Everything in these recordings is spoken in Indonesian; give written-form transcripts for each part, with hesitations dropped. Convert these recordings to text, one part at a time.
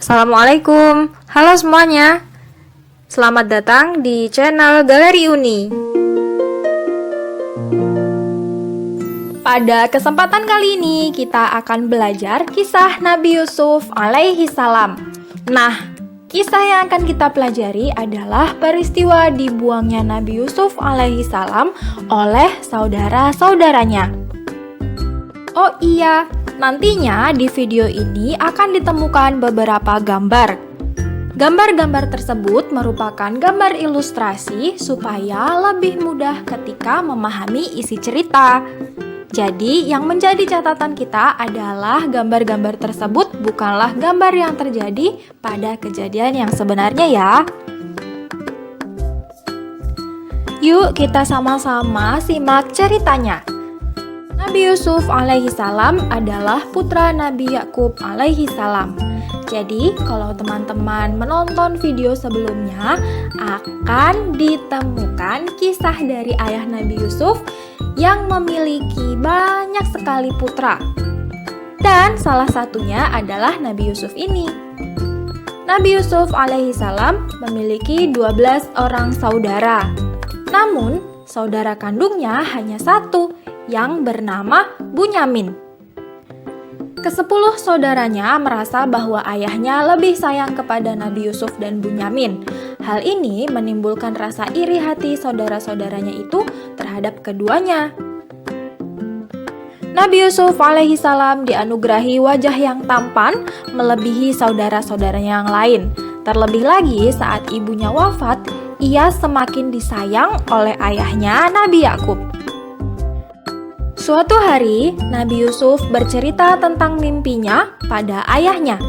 Assalamualaikum, halo semuanya. Selamat datang di channel Galeri Uni. Pada kesempatan kali ini kita akan belajar kisah Nabi Yusuf alaihi salam. Nah, kisah yang akan kita pelajari adalah peristiwa dibuangnya Nabi Yusuf alaihi salam oleh saudara-saudaranya. Oh iya, nantinya di video ini akan ditemukan beberapa gambar. Gambar-gambar tersebut merupakan gambar ilustrasi supaya lebih mudah ketika memahami isi cerita. Jadi, yang menjadi catatan kita adalah gambar-gambar tersebut bukanlah gambar yang terjadi pada kejadian yang sebenarnya ya. Yuk kita sama-sama simak ceritanya. Nabi Yusuf alaihi salam adalah putra Nabi Yakub alaihi salam. Jadi, kalau teman-teman menonton video sebelumnya, akan ditemukan kisah dari ayah Nabi Yusuf yang memiliki banyak sekali putra. Dan salah satunya adalah Nabi Yusuf ini. Nabi Yusuf alaihi salam memiliki 12 orang saudara. Namun, saudara kandungnya hanya satu, yang bernama Bunyamin. Kesepuluh saudaranya merasa bahwa ayahnya lebih sayang kepada Nabi Yusuf dan Bunyamin. Hal ini menimbulkan rasa iri hati saudara-saudaranya itu terhadap keduanya. Nabi Yusuf alaihi salam dianugerahi wajah yang tampan melebihi saudara-saudaranya yang lain. Terlebih lagi saat ibunya wafat, ia semakin disayang oleh ayahnya Nabi Yakub. Suatu hari, Nabi Yusuf bercerita tentang mimpinya pada ayahnya.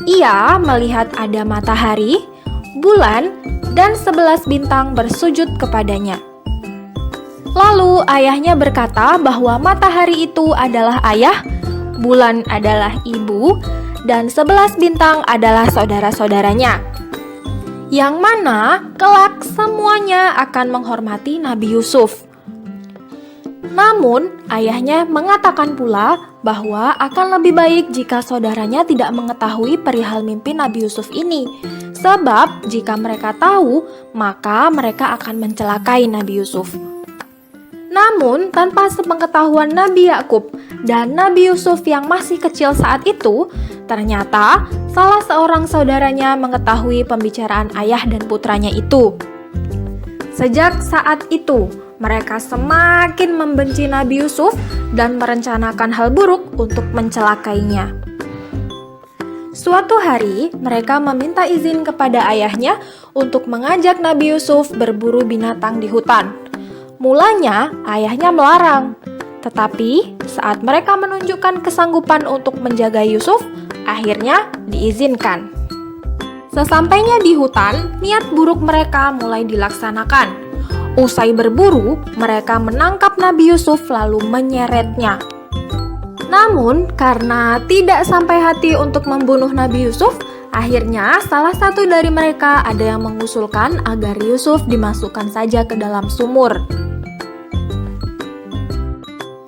Ia melihat ada matahari, bulan, dan 11 bintang bersujud kepadanya. Lalu ayahnya berkata bahwa matahari itu adalah ayah, bulan adalah ibu, dan 11 bintang adalah saudara-saudaranya. Yang mana kelak semuanya akan menghormati Nabi Yusuf. Namun, ayahnya mengatakan pula bahwa akan lebih baik jika saudaranya tidak mengetahui perihal mimpi Nabi Yusuf ini. Sebab, jika mereka tahu, maka mereka akan mencelakai Nabi Yusuf. Namun, tanpa sepengetahuan Nabi Yakub dan Nabi Yusuf yang masih kecil saat itu, ternyata salah seorang saudaranya mengetahui pembicaraan ayah dan putranya itu. Sejak saat itu, mereka semakin membenci Nabi Yusuf dan merencanakan hal buruk untuk mencelakainya. Suatu hari, mereka meminta izin kepada ayahnya untuk mengajak Nabi Yusuf berburu binatang di hutan. Mulanya, ayahnya melarang. Tetapi, saat mereka menunjukkan kesanggupan untuk menjaga Yusuf, akhirnya diizinkan. Sesampainya di hutan, niat buruk mereka mulai dilaksanakan. Usai berburu, mereka menangkap Nabi Yusuf lalu menyeretnya. Namun, karena tidak sampai hati untuk membunuh Nabi Yusuf, akhirnya salah satu dari mereka ada yang mengusulkan agar Yusuf dimasukkan saja ke dalam sumur.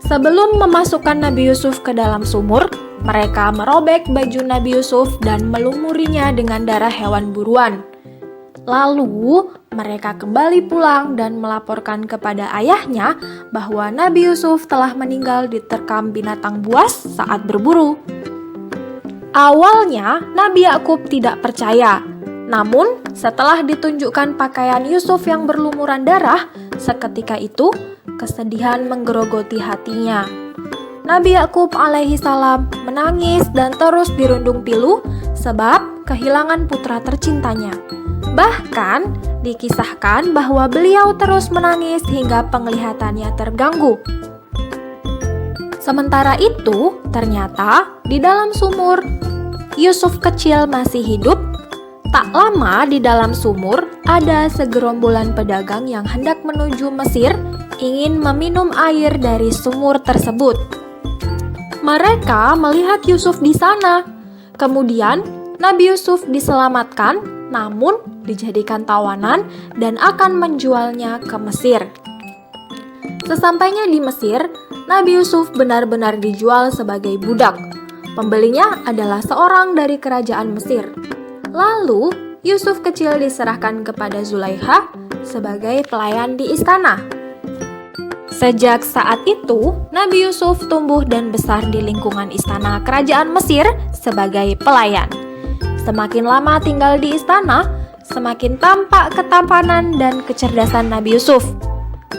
Sebelum memasukkan Nabi Yusuf ke dalam sumur, mereka merobek baju Nabi Yusuf dan melumurinya dengan darah hewan buruan. Lalu, mereka kembali pulang dan melaporkan kepada ayahnya bahwa Nabi Yusuf telah meninggal diterkam binatang buas saat berburu. Awalnya, Nabi Yakub tidak percaya. Namun, setelah ditunjukkan pakaian Yusuf yang berlumuran darah, seketika itu kesedihan menggerogoti hatinya. Nabi Yakub alaihi salam menangis dan terus dirundung pilu sebab kehilangan putra tercintanya. Bahkan, dikisahkan bahwa beliau terus menangis hingga penglihatannya terganggu. Sementara itu, ternyata di dalam sumur, Yusuf kecil masih hidup. Tak lama di dalam sumur, ada segerombolan pedagang yang hendak menuju Mesir, ingin meminum air dari sumur tersebut. Mereka melihat Yusuf di sana. Kemudian, Nabi Yusuf diselamatkan, namun dijadikan tawanan dan akan menjualnya ke Mesir. Sesampainya di Mesir, Nabi Yusuf benar-benar dijual sebagai budak. Pembelinya adalah seorang dari kerajaan Mesir. Lalu, Yusuf kecil diserahkan kepada Zulaikha sebagai pelayan di istana. Sejak saat itu, Nabi Yusuf tumbuh dan besar di lingkungan istana kerajaan Mesir sebagai pelayan. Semakin lama tinggal di istana, semakin tampak ketampanan dan kecerdasan Nabi Yusuf.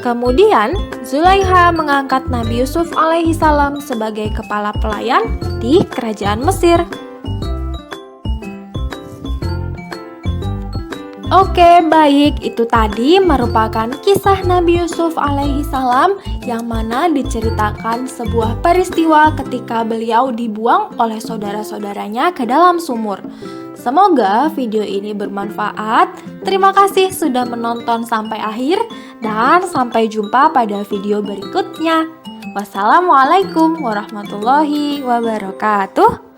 Kemudian, Zulaikha mengangkat Nabi Yusuf alaihi salam sebagai kepala pelayan di kerajaan Mesir. Oke, baik, itu tadi merupakan kisah Nabi Yusuf alaihi salam yang mana diceritakan sebuah peristiwa ketika beliau dibuang oleh saudara-saudaranya ke dalam sumur. Semoga video ini bermanfaat. Terima kasih sudah menonton sampai akhir dan sampai jumpa pada video berikutnya. Wassalamualaikum warahmatullahi wabarakatuh.